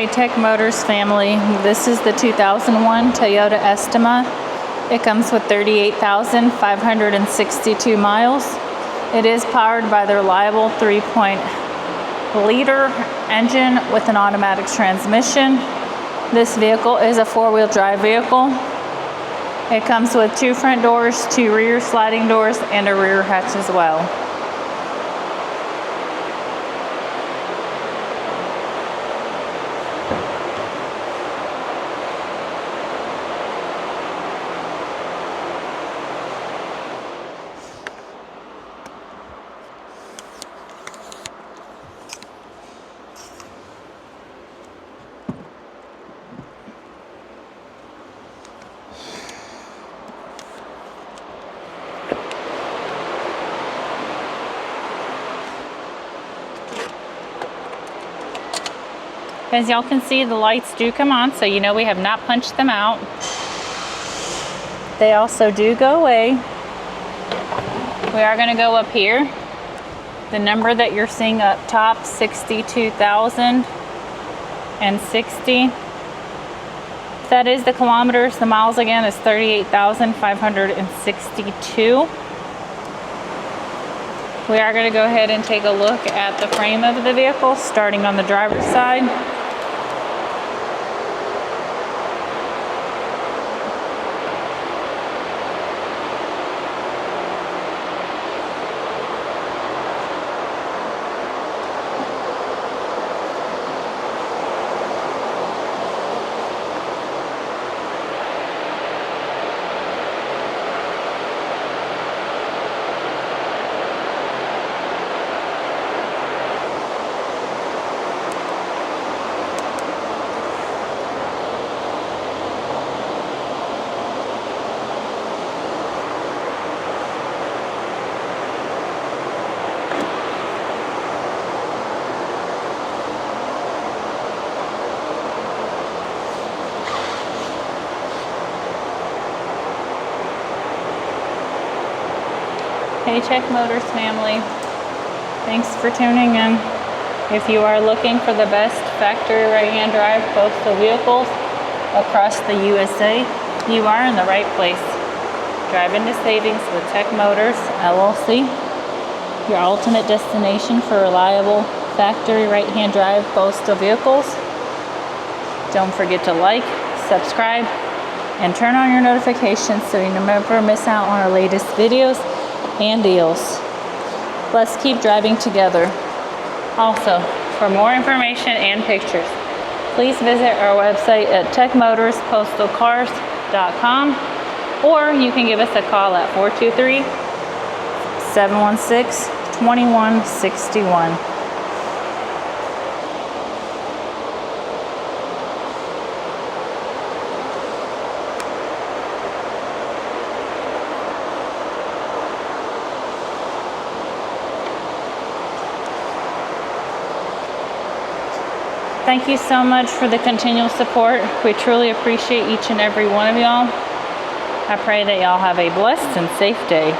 Hey Tech Motors family, this is the 2001 Toyota Estima. It comes with 38,562 miles. It is powered by the reliable 3.0-liter engine with an automatic transmission. This vehicle is a four-wheel drive vehicle. It comes with 2 front doors, 2 rear sliding doors, and a rear hatch as well. As y'all can see, the lights do come on, so you know we have not punched them out. They also do go away. We are going to go up here. The number that you're seeing up top, 62,060. That is the kilometers. The miles again is 38,562. We are going to go ahead and take a look at the frame of the vehicle, starting on the driver's side. Hey Tech Motors family, thanks for tuning in. If you are looking for the best factory right-hand drive postal vehicles across the USA, you are in the right place. Drive into savings with Tech Motors LLC, your ultimate destination for reliable factory right-hand drive postal vehicles. Don't forget to like, subscribe, and turn on your notifications so you never miss out on our latest videos and deals. Let's keep driving together. Also, for more information and pictures, please visit our website at techmotorspostalcars.com, or you can give us a call at 423-716-2161. Thank you so much for the continual support. We truly appreciate each and every one of y'all. I pray that y'all have a blessed and safe day.